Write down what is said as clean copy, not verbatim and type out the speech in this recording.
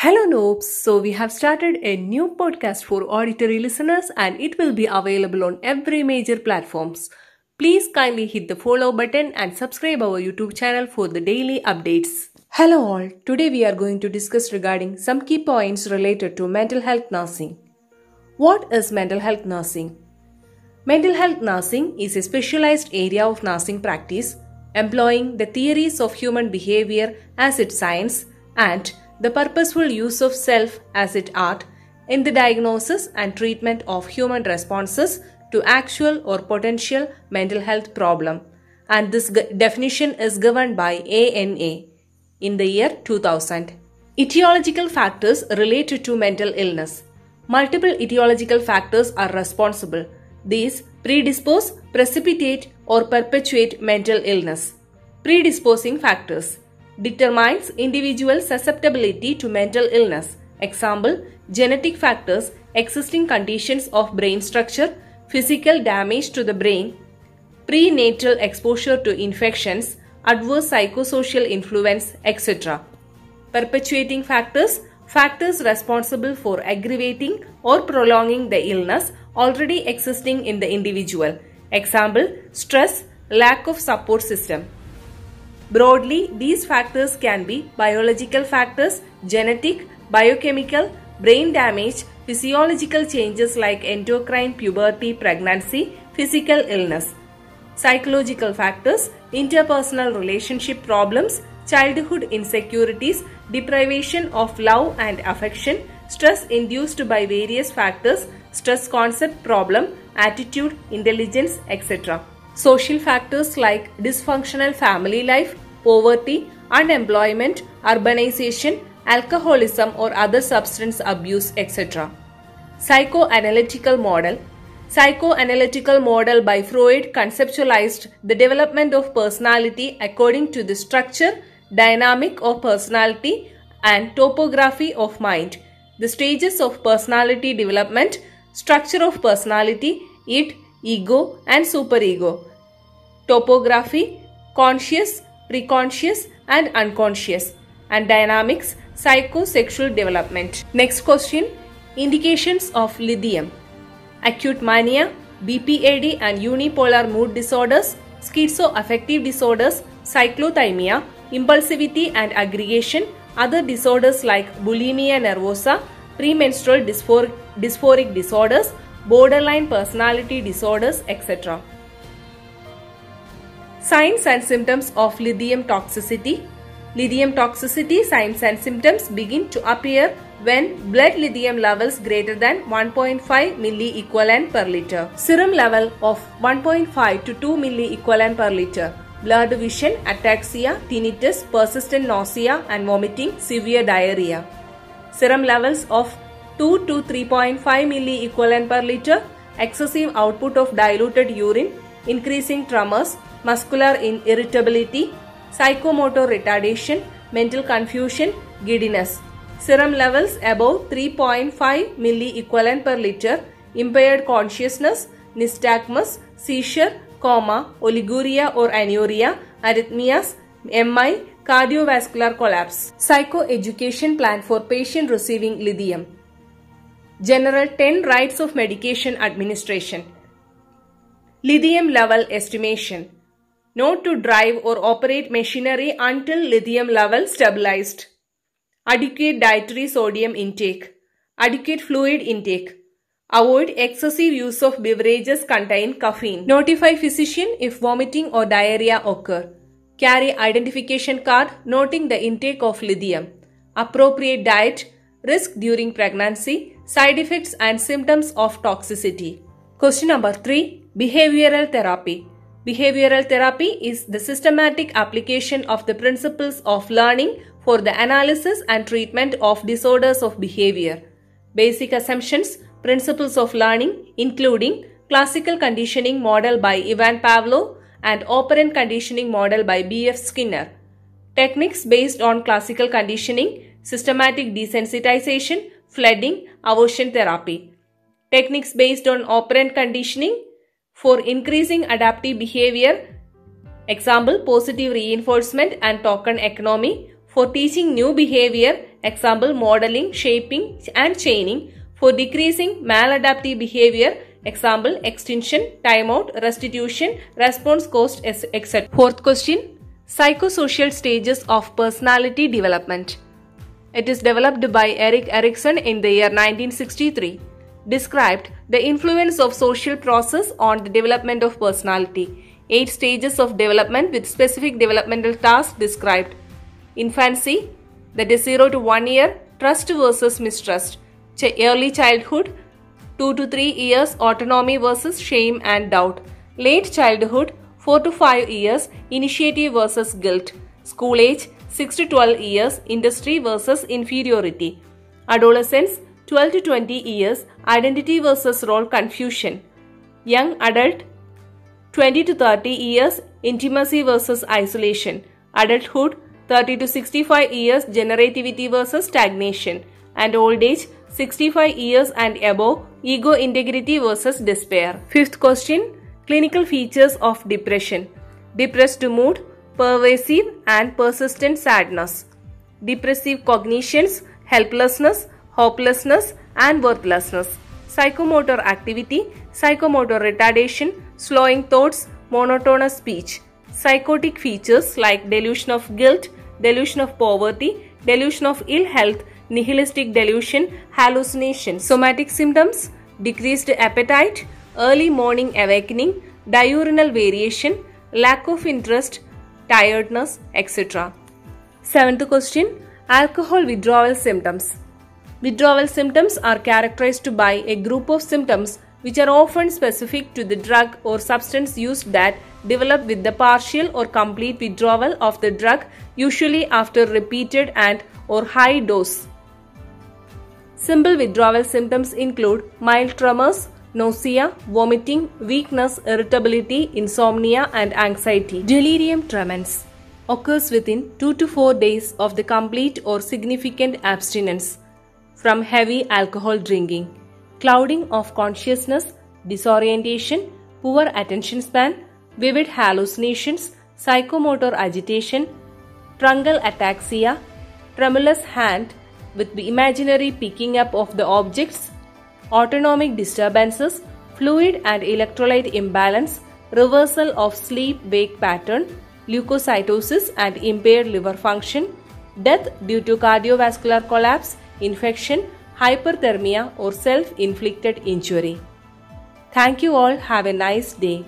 Hello noobs, so we have started a new podcast for auditory listeners and it will be available on every major platforms. Please kindly hit the follow button and subscribe our YouTube channel for the daily updates. Hello all, today we are going to discuss regarding some key points related to mental health nursing. What is mental health nursing? Mental health nursing is a specialized area of nursing practice employing the theories of human behavior as its science and the purposeful use of self as its art in the diagnosis and treatment of human responses to actual or potential mental health problem, and this definition is governed by ANA in the year 2000. Etiological factors related to mental illness. Multiple etiological factors are responsible. These predispose, precipitate or perpetuate mental illness. Predisposing factors determines individual susceptibility to mental illness. Example, genetic factors, existing conditions of brain structure, physical damage to the brain, prenatal exposure to infections, adverse psychosocial influence, etc. Perpetuating factors, factors responsible for aggravating or prolonging the illness already existing in the individual. Example, stress, lack of support system. Broadly, these factors can be biological factors, genetic, biochemical, brain damage, physiological changes like endocrine, puberty, pregnancy, physical illness. Psychological factors, interpersonal relationship problems, childhood insecurities, deprivation of love and affection, stress induced by various factors, stress concept problem, attitude, intelligence, etc. Social factors like dysfunctional family life, poverty, unemployment, urbanization, alcoholism or other substance abuse, etc. Psychoanalytical model. Psychoanalytical model by Freud conceptualized the development of personality according to the structure, dynamic of personality and topography of mind. The stages of personality development, structure of personality, id, ego and superego. Topography, conscious, preconscious and unconscious, and dynamics, psychosexual development. Next question, indications of lithium. Acute mania, BPAD and unipolar mood disorders, schizoaffective disorders, cyclothymia, impulsivity and aggregation, other disorders like bulimia nervosa, premenstrual dysphoric disorders, borderline personality disorders, etc. Signs and symptoms of lithium toxicity. Lithium toxicity signs and symptoms begin to appear when blood lithium levels greater than 1.5 milliequivalent per liter. Serum level of 1.5 to 2 milliequivalent per liter. Blurred vision, ataxia, tinnitus, persistent nausea and vomiting, severe diarrhea. Serum levels of 2 to 3.5 milliequivalent per liter. Excessive output of diluted urine, increasing tremors, muscular irritability, psychomotor retardation, mental confusion, giddiness. Serum levels above 3.5 milliequivalent per liter, impaired consciousness, nystagmus, seizure, coma, oliguria or anuria, arrhythmias, MI, cardiovascular collapse. Psychoeducation plan for patient receiving lithium. General 10 rights of medication administration. Lithium level estimation. Not to drive or operate machinery until lithium level stabilized. Adequate dietary sodium intake. Adequate fluid intake. Avoid excessive use of beverages containing caffeine. Notify physician if vomiting or diarrhea occur. Carry identification card noting the intake of lithium. Appropriate diet. Risk during pregnancy. Side effects and symptoms of toxicity. Question number 3. Behavioral therapy. Behavioral therapy is the systematic application of the principles of learning for the analysis and treatment of disorders of behavior. Basic assumptions, principles of learning including classical conditioning model by Ivan Pavlov and operant conditioning model by B.F. Skinner. Techniques based on classical conditioning, systematic desensitization, flooding, aversion therapy. Techniques based on operant conditioning for increasing adaptive behavior. Example, positive reinforcement and token economy. For teaching new behavior, example modeling, shaping and chaining. For decreasing maladaptive behavior, example extinction, timeout, restitution, response cost, etc. Fourth question, psychosocial stages of personality development. It is developed by Erik Erikson in the year 1963. Described the influence of social process on the development of personality. 8 stages of development with specific developmental tasks described. Infancy, that is 0 to 1 year, trust versus mistrust. Early childhood, 2 to 3 years, autonomy versus shame and doubt. Late childhood, 4 to 5 years, initiative versus guilt. School age, 6 to 12 years, industry versus inferiority. Adolescence, 12 to 20 years, identity versus role confusion. Young adult, 20 to 30 years, intimacy versus isolation. Adulthood, 30 to 65 years, generativity versus stagnation. And old age, 65 years and above, ego integrity versus despair. Fifth question, clinical features of depression. Depressed mood, pervasive and persistent sadness. Depressive cognitions, helplessness, hopelessness and worthlessness. Psychomotor activity, psychomotor retardation, slowing thoughts, monotonous speech. Psychotic features like delusion of guilt, delusion of poverty, delusion of ill health, nihilistic delusion, hallucinations. Somatic symptoms, decreased appetite, early morning awakening, diurnal variation, lack of interest, tiredness, etc. Seventh question, alcohol withdrawal symptoms. Withdrawal symptoms are characterized by a group of symptoms which are often specific to the drug or substance used that develop with the partial or complete withdrawal of the drug, usually after repeated and or high dose. Simple withdrawal symptoms include mild tremors, nausea, vomiting, weakness, irritability, insomnia and anxiety. Delirium tremens occurs within 2 to 4 days of the complete or significant abstinence from heavy alcohol drinking. Clouding of consciousness, disorientation, poor attention span, vivid hallucinations, psychomotor agitation, truncal ataxia, tremulous hand with the imaginary picking up of the objects, autonomic disturbances, fluid and electrolyte imbalance, reversal of sleep-wake pattern, leukocytosis and impaired liver function, death due to cardiovascular collapse, infection, hyperthermia or self-inflicted injury. Thank you all. Have a nice day.